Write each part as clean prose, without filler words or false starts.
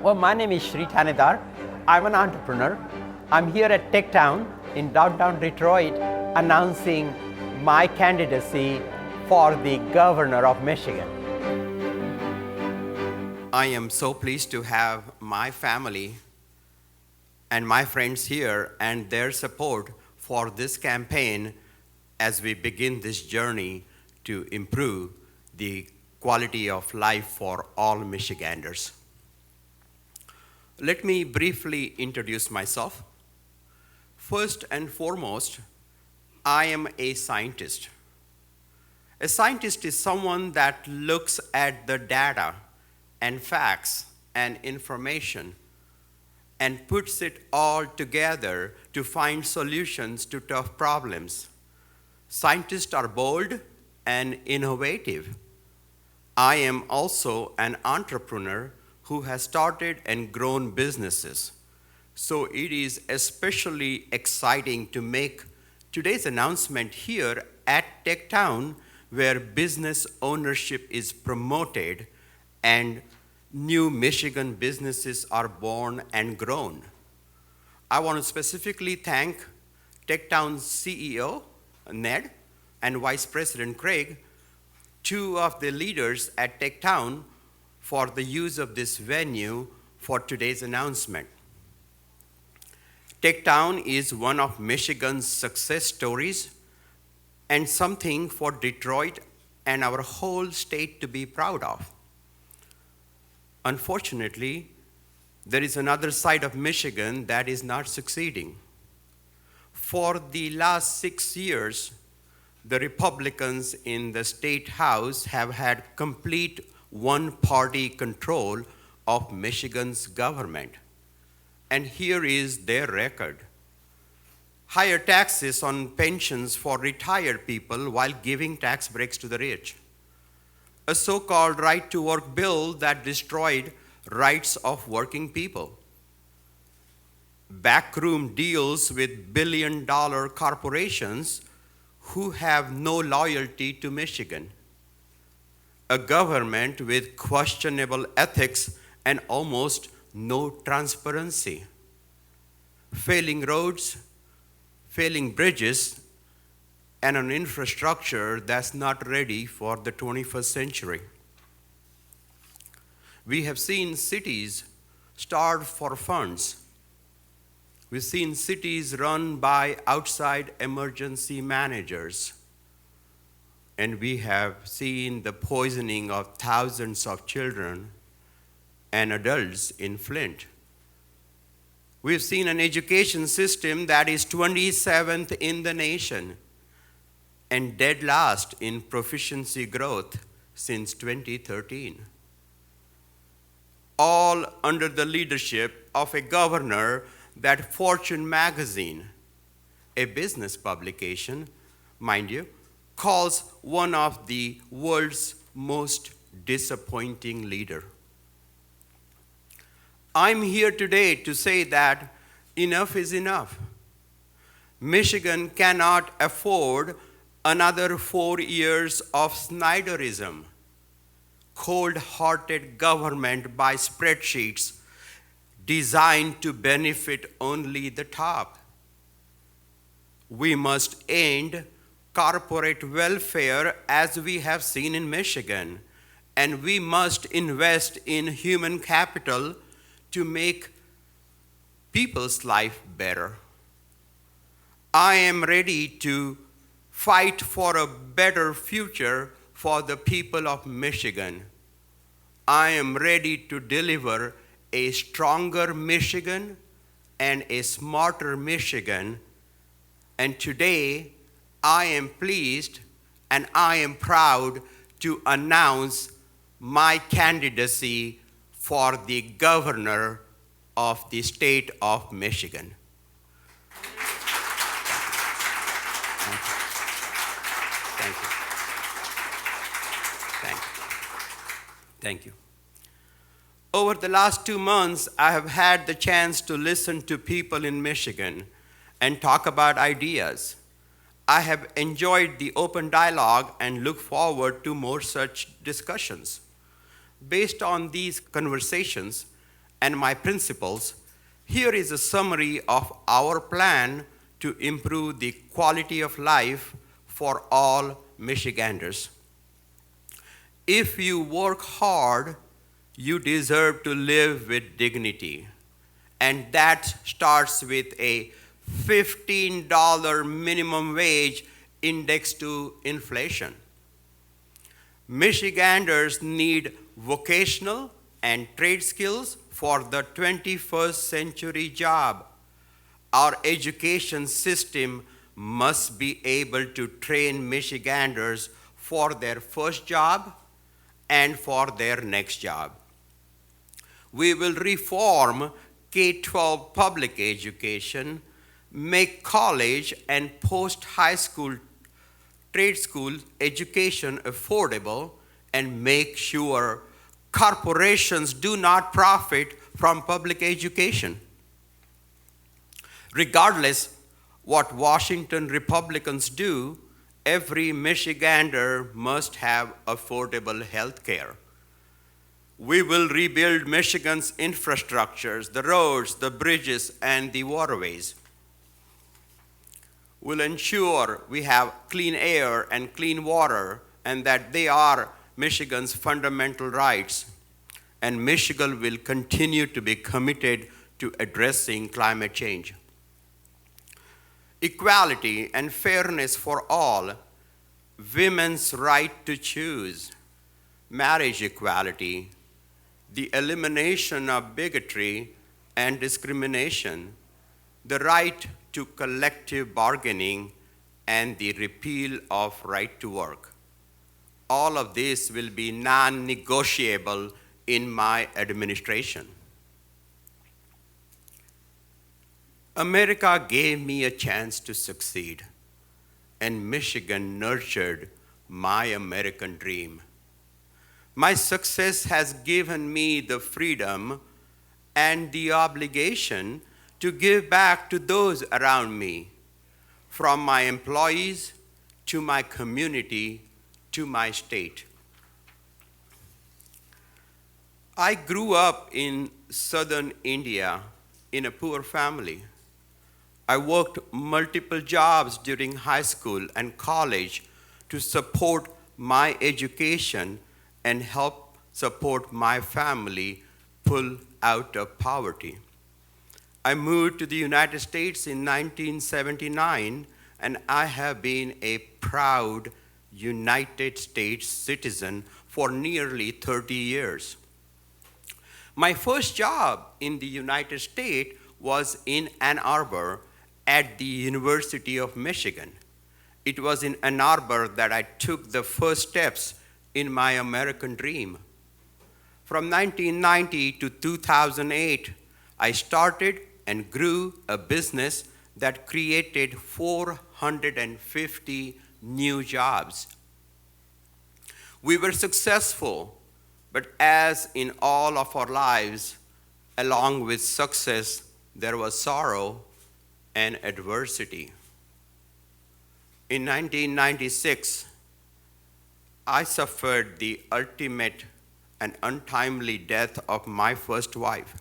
Well, my name is Shri Thanedar. I'm an entrepreneur. I'm here at TechTown in downtown Detroit announcing my candidacy for the governor of Michigan. I am so pleased to have my family and my friends here and their support for this campaign as we begin this journey to improve the quality of life for all Michiganders. Let me briefly introduce myself. First and foremost, I am a scientist. A scientist is someone that looks at the data and facts and information and puts it all together to find solutions to tough problems. Scientists are bold and innovative. I am also an entrepreneur who has started and grown businesses. So it is especially exciting to make today's announcement here at TechTown, where business ownership is promoted and new Michigan businesses are born and grown. I want to specifically thank TechTown's CEO, Ned, and Vice President Craig, two of the leaders at TechTown, for the use of this venue for today's announcement. TechTown is one of Michigan's success stories and something for Detroit and our whole state to be proud of. Unfortunately, there is another side of Michigan that is not succeeding. For the last 6 years, the Republicans in the State House have had complete one-party control of Michigan's government. And here is their record. Higher taxes on pensions for retired people while giving tax breaks to the rich. A so-called right-to-work bill that destroyed rights of working people. Backroom deals with billion-dollar corporations who have no loyalty to Michigan. A government with questionable ethics and almost no transparency. Failing roads, failing bridges, and an infrastructure that's not ready for the 21st century. We have seen cities starve for funds. We've seen cities run by outside emergency managers. And we have seen the poisoning of thousands of children and adults in Flint. We've seen an education system that is 27th in the nation and dead last in proficiency growth since 2013. All under the leadership of a governor that Fortune magazine, a business publication, mind you, calls one of the world's most disappointing leader. I'm here today to say that enough is enough. Michigan cannot afford another 4 years of Snyderism, cold-hearted government by spreadsheets designed to benefit only the top. We must end corporate welfare as we have seen in Michigan, and we must invest in human capital to make people's life better. I am ready to fight for a better future for the people of Michigan. I am ready to deliver a stronger Michigan and a smarter Michigan. And today, I am pleased and I am proud to announce my candidacy for the governor of the state of Michigan. Thank you. Thank you. Thank you. Over the last 2 months, I have had the chance to listen to people in Michigan and talk about ideas. I have enjoyed the open dialogue and look forward to more such discussions. Based on these conversations, and my principles, here is a summary of our plan to improve the quality of life for all Michiganders. If you work hard, you deserve to live with dignity. And that starts with a $15 minimum wage indexed to inflation. Michiganders need vocational and trade skills for the 21st century job. Our education system must be able to train Michiganders for their first job and for their next job. We will reform K-12 public education, make college and post-high school trade school education affordable, and make sure corporations do not profit from public education. Regardless what Washington Republicans do, every Michigander must have affordable health care. We will rebuild Michigan's infrastructures, the roads, the bridges, and the waterways. We'll ensure we have clean air and clean water, and that they are Michigan's fundamental rights. And Michigan will continue to be committed to addressing climate change. Equality and fairness for all, women's right to choose, marriage equality, the elimination of bigotry and discrimination, the right to collective bargaining, and the repeal of right to work. All of this will be non-negotiable in my administration. America gave me a chance to succeed, and Michigan nurtured my American dream. My success has given me the freedom and the obligation to give back to those around me, from my employees to my community to my state. I grew up in southern India in a poor family. I worked multiple jobs during high school and college to support my education and help support my family pull out of poverty. I moved to the United States in 1979, and I have been a proud United States citizen for nearly 30 years. My first job in the United States was in Ann Arbor at the University of Michigan. It was in Ann Arbor that I took the first steps in my American dream. From 1990 to 2008, I started and grew a business that created 450 new jobs. We were successful, but as in all of our lives, along with success, there was sorrow and adversity. In 1996, I suffered the ultimate and untimely death of my first wife.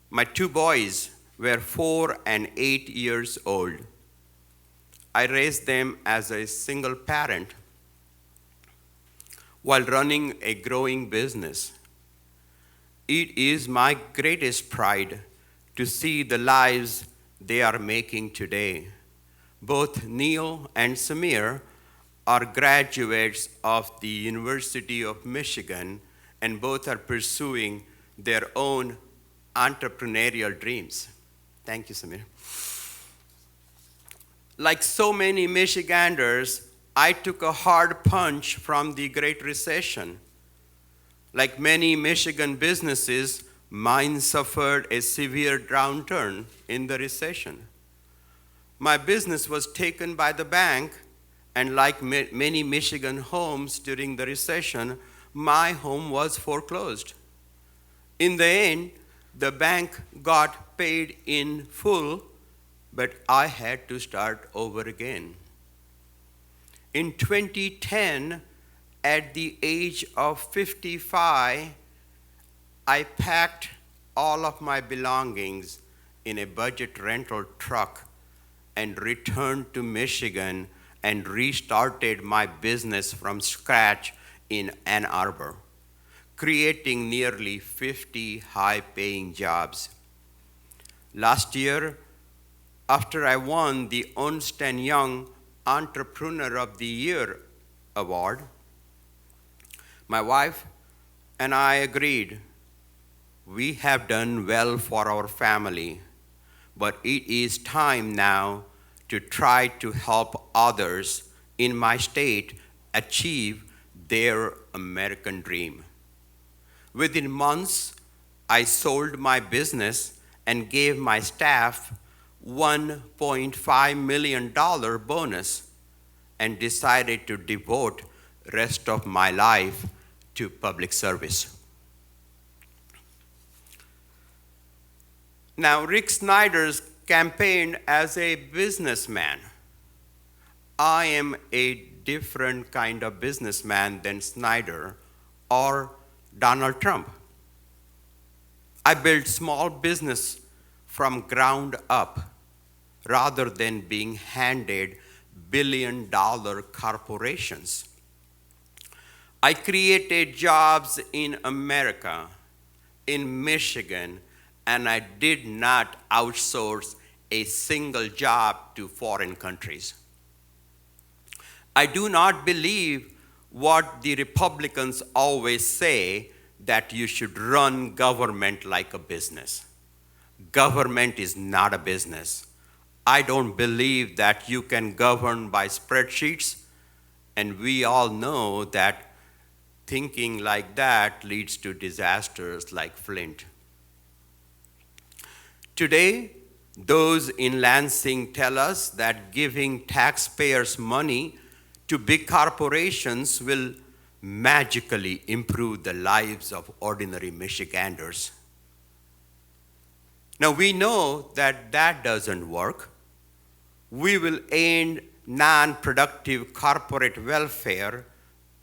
My two boys were 4 and 8 years old. I raised them as a single parent while running a growing business. It is my greatest pride to see the lives they are making today. Both Neil and Samir are graduates of the University of Michigan, and both are pursuing their own entrepreneurial dreams. Thank you, Samir. Like so many Michiganders, I took a hard punch from the Great Recession. Like many Michigan businesses, mine suffered a severe downturn in the recession. My business was taken by the bank, and like many Michigan homes during the recession, my home was foreclosed. In the end, the bank got paid in full, but I had to start over again. In 2010, at the age of 55, I packed all of my belongings in a budget rental truck and returned to Michigan and restarted my business from scratch in Ann Arbor, creating nearly 50 high-paying jobs. Last year, after I won the Ernst & Young Entrepreneur of the Year award, my wife and I agreed we have done well for our family, but it is time now to try to help others in my state achieve their American dream. Within months, I sold my business and gave my staff $1.5 million bonus and decided to devote rest of my life to public service. Now, Rick Snyder's campaigned as a businessman. I am a different kind of businessman than Snyder or Donald Trump. I built small business from ground up rather than being handed billion-dollar corporations. I created jobs in America, in Michigan, and I did not outsource a single job to foreign countries. I do not believe what the Republicans always say, that you should run government like a business. Government is not a business. I don't believe that you can govern by spreadsheets, and we all know that thinking like that leads to disasters like Flint. Today, those in Lansing tell us that giving taxpayers money to big corporations will magically improve the lives of ordinary Michiganders. Now, we know that that doesn't work. We will end non-productive corporate welfare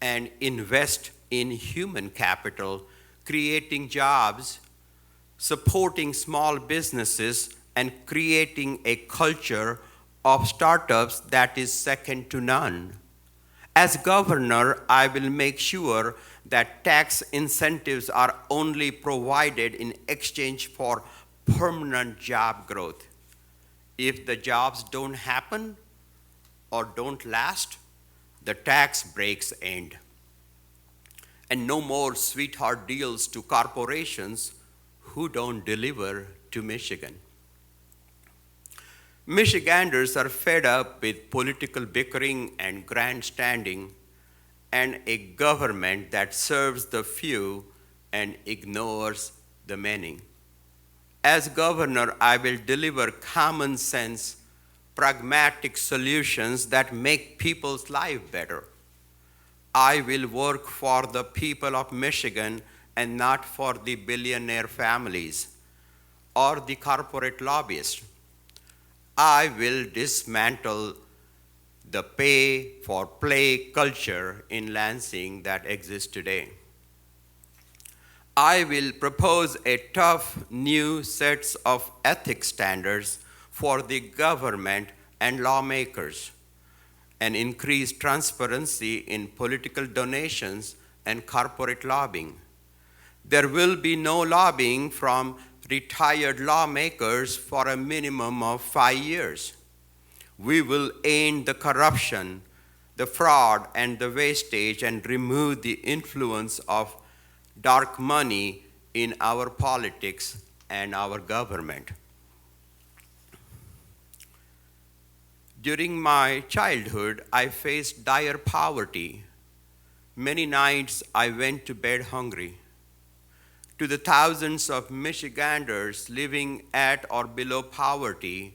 and invest in human capital, creating jobs, supporting small businesses, and creating a culture of startups that is second to none. As governor, I will make sure that tax incentives are only provided in exchange for permanent job growth. If the jobs don't happen or don't last, the tax breaks end. And no more sweetheart deals to corporations who don't deliver to Michigan. Michiganders are fed up with political bickering and grandstanding and a government that serves the few and ignores the many. As governor, I will deliver common sense, pragmatic solutions that make people's lives better. I will work for the people of Michigan and not for the billionaire families or the corporate lobbyists. I will dismantle the pay for play culture in Lansing that exists today. I will propose a tough new sets of ethics standards for the government and lawmakers, and increase transparency in political donations and corporate lobbying. There will be no lobbying from retired lawmakers for a minimum of 5 years. We will end the corruption, the fraud, and the wastage, and remove the influence of dark money in our politics and our government. During my childhood, I faced dire poverty. Many nights I went to bed hungry. To the thousands of Michiganders living at or below poverty,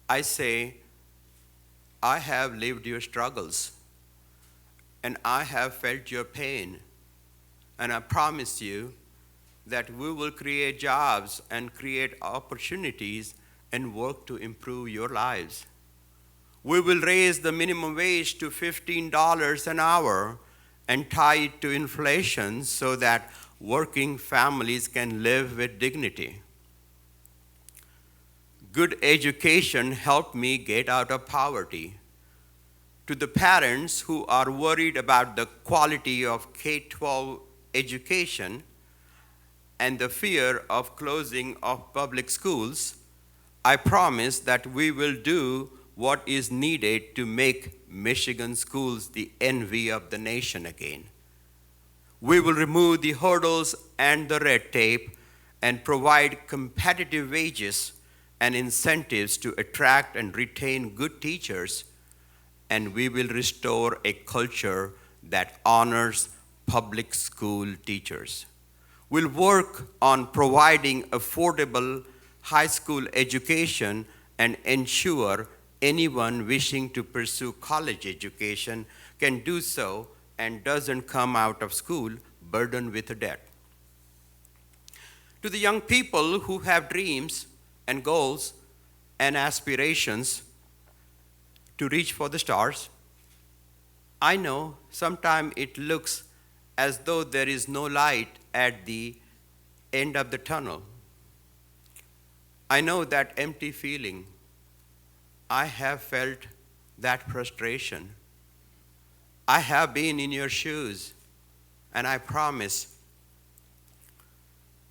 I say, I have lived your struggles, and I have felt your pain, and I promise you that we will create jobs and create opportunities and work to improve your lives. We will raise the minimum wage to $15 an hour and tie it to inflation so that working families can live with dignity. Good education helped me get out of poverty. To the parents who are worried about the quality of K-12 education and the fear of closing of public schools, I promise that we will do what is needed to make Michigan schools the envy of the nation again. We will remove the hurdles and the red tape and provide competitive wages and incentives to attract and retain good teachers, and we will restore a culture that honors public school teachers. We'll work on providing affordable high school education and ensure anyone wishing to pursue college education can do so and doesn't come out of school burdened with a debt. To the young people who have dreams and goals and aspirations to reach for the stars, I know sometimes it looks as though there is no light at the end of the tunnel. I know that empty feeling. I have felt that frustration. I have been in your shoes, and I promise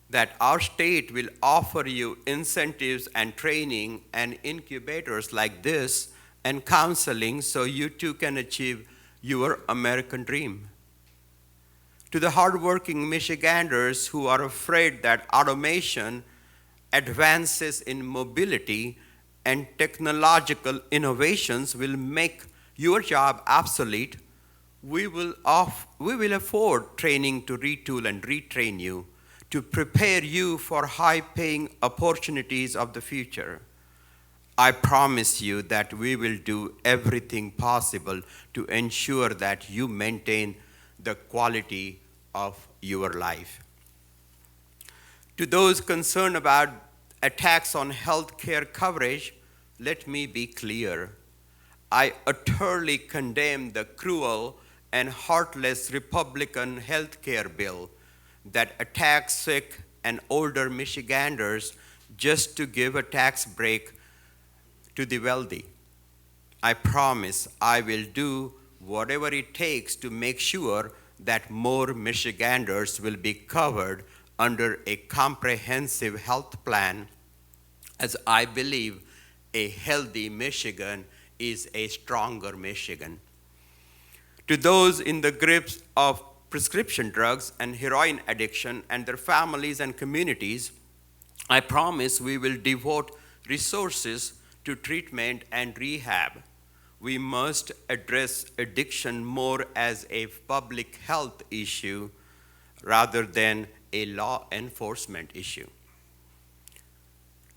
that our state will offer you incentives and training and incubators like this and counseling so you too can achieve your American dream. To the hardworking Michiganders who are afraid that automation, advances in mobility, and technological innovations will make your job obsolete, we will afford training to retool and retrain you to prepare you for high-paying opportunities of the future. I promise you that we will do everything possible to ensure that you maintain the quality of your life. To those concerned about attacks on health care coverage, let me be clear. I utterly condemn the cruel and heartless Republican health care bill that attacks sick and older Michiganders just to give a tax break to the wealthy. I promise I will do whatever it takes to make sure that more Michiganders will be covered under a comprehensive health plan, as I believe a healthy Michigan is a stronger Michigan. To those in the grips of prescription drugs and heroin addiction and their families and communities, I promise we will devote resources to treatment and rehab. We must address addiction more as a public health issue rather than a law enforcement issue.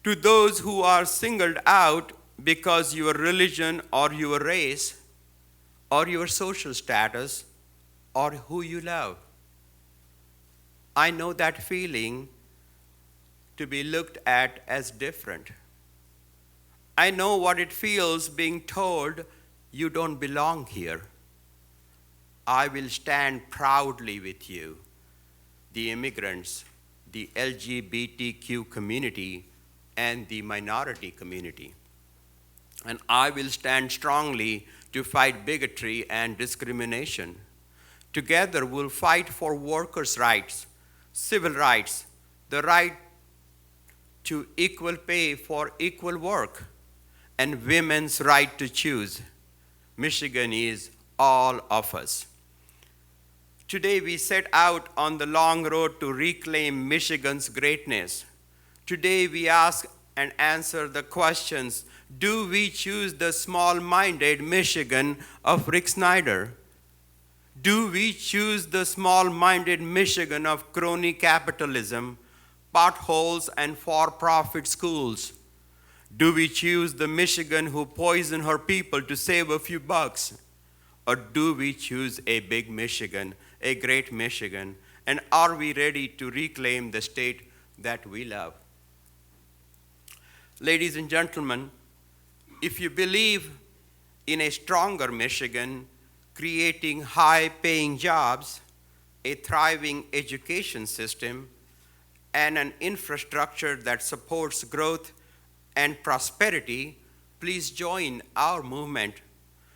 To those who are singled out because your religion or your race or your social status or who you love, I know that feeling to be looked at as different. I know what it feels being told you don't belong here. I will stand proudly with you, the immigrants, the LGBTQ community, and the minority community. And I will stand strongly to fight bigotry and discrimination. Together, we'll fight for workers' rights, civil rights, the right to equal pay for equal work, and women's right to choose. Michigan is all of us. Today, we set out on the long road to reclaim Michigan's greatness. Today, we ask and answer the questions: do we choose the small-minded Michigan of Rick Snyder? Do we choose the small-minded Michigan of crony capitalism, potholes, and for-profit schools? Do we choose the Michigan who poison her people to save a few bucks? Or do we choose a big Michigan, a great Michigan? And are we ready to reclaim the state that we love? Ladies and gentlemen, if you believe in a stronger Michigan creating high-paying jobs, a thriving education system, and an infrastructure that supports growth and prosperity, please join our movement.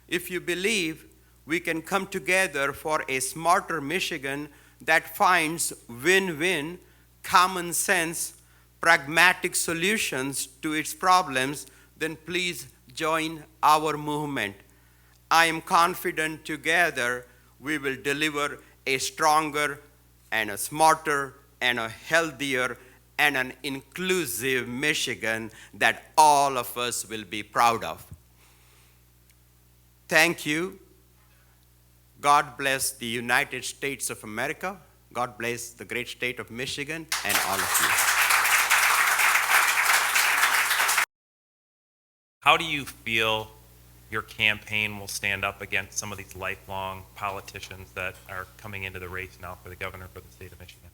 If you believe we can come together for a smarter Michigan that finds win-win, common sense, pragmatic solutions to its problems, then please join our movement. I am confident together we will deliver a stronger and a smarter and a healthier and an inclusive Michigan that all of us will be proud of. Thank you. God bless the United States of America. God bless the great state of Michigan and all of you. How do you feel your campaign will stand up against some of these lifelong politicians that are coming into the race now for the governor for the state of Michigan?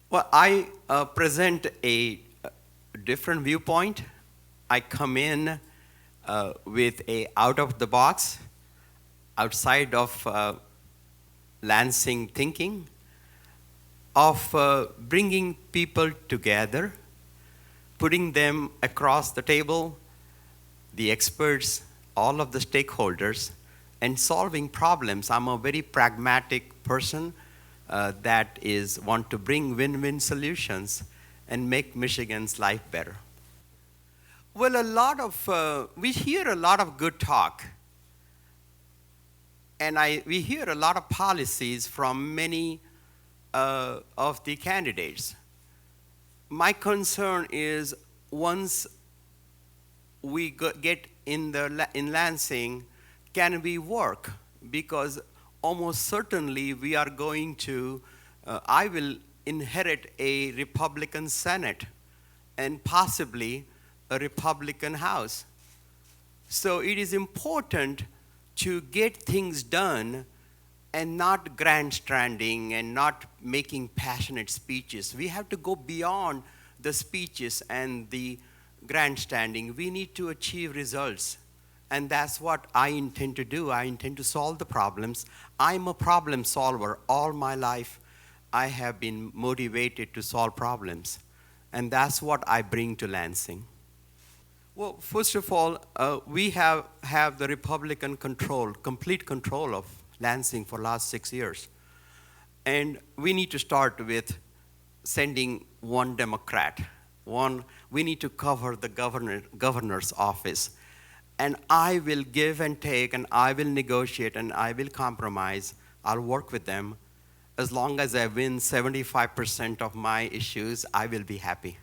Well, I present a different viewpoint. I come in with a out of the box, outside of Lansing thinking, of bringing people together, putting them across the table, the experts, all of the stakeholders, and solving problems. I'm a very pragmatic person that is want to bring win-win solutions and make Michigan's life better. Well, we hear a lot of good talk, and we hear a lot of policies from many of the candidates. My concern is once we get in Lansing, can we work? Because almost certainly we are going to, I will inherit a Republican Senate and possibly a Republican House. So it is important to get things done and not grandstanding and not making passionate speeches. We have to go beyond the speeches and the grandstanding. We need to achieve results. And that's what I intend to do. I intend to solve the problems. I'm a problem solver. All my life, I have been motivated to solve problems. And that's what I bring to Lansing. Well, first of all, we have the Republican control, complete control of Lansing for the last 6 years. And we need to start with sending one Democrat. We need to cover the governor's office. And I will give and take, and I will negotiate, and I will compromise. I'll work with them. As long as I win 75% of my issues, I will be happy.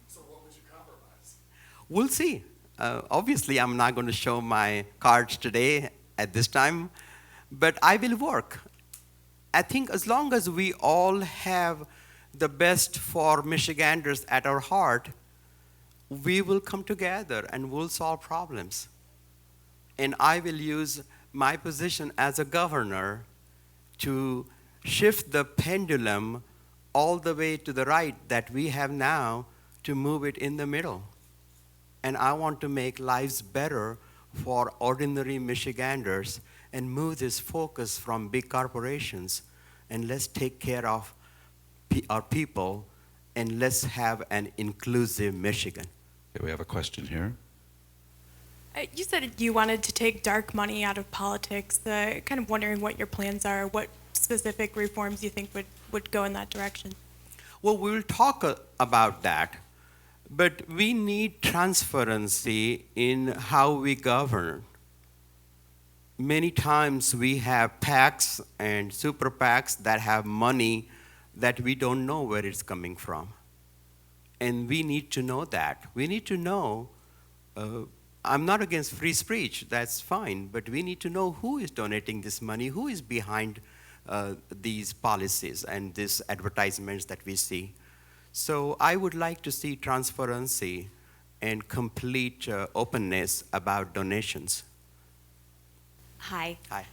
So what would you compromise? We'll see. Obviously, I'm not going to show my cards today at this time, but I will work. I think as long as we all have the best for Michiganders at our heart, we will come together and we'll solve problems. And I will use my position as a governor to shift the pendulum all the way to the right that we have now to move it in the middle. And I want to make lives better for ordinary Michiganders and move this focus from big corporations, and let's take care of our people, and let's have an inclusive Michigan. Okay, we have a question here. You said you wanted to take dark money out of politics. Kind of wondering what your plans are, what specific reforms you think would go in that direction. Well, we'll talk about that, but we need transparency in how we govern. Many times we have PACs and super PACs that have money that we don't know where it's coming from. And we need to know that. We need to know, I'm not against free speech, that's fine, but we need to know who is donating this money, who is behind these policies and these advertisements that we see. So I would like to see transparency and complete openness about donations. Hi. Hi.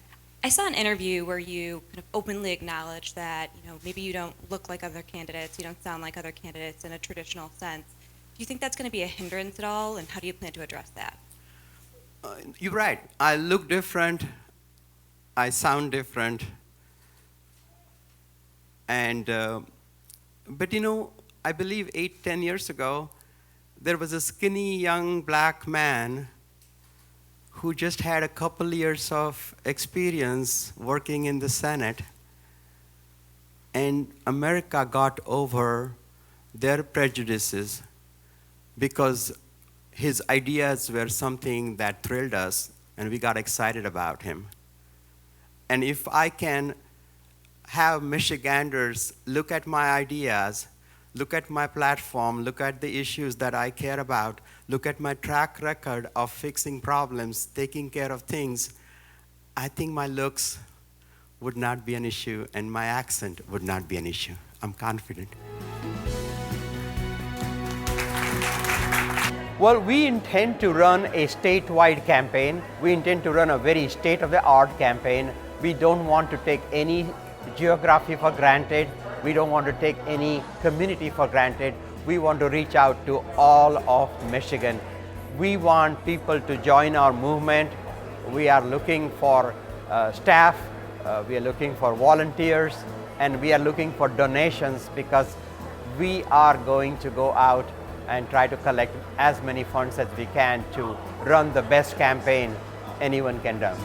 I saw an interview where you kind of openly acknowledged that, maybe you don't look like other candidates, you don't sound like other candidates in a traditional sense. Do you think that's going to be a hindrance at all, and how do you plan to address that? You're right. I look different. I sound different. And, but you know, I believe 8-10 years ago, there was a skinny young black man who just had a couple years of experience working in the Senate, and America got over their prejudices because his ideas were something that thrilled us, and we got excited about him. And if I can have Michiganders look at my ideas, look at my platform, look at the issues that I care about, look at my track record of fixing problems, taking care of things, I think my looks would not be an issue and my accent would not be an issue. I'm confident. Well, we intend to run a statewide campaign. We intend to run a very state-of-the-art campaign. We don't want to take any geography for granted. We don't want to take any community for granted. We want to reach out to all of Michigan. We want people to join our movement. We are looking for staff, we are looking for volunteers, and we are looking for donations because we are going to go out and try to collect as many funds as we can to run the best campaign anyone can run.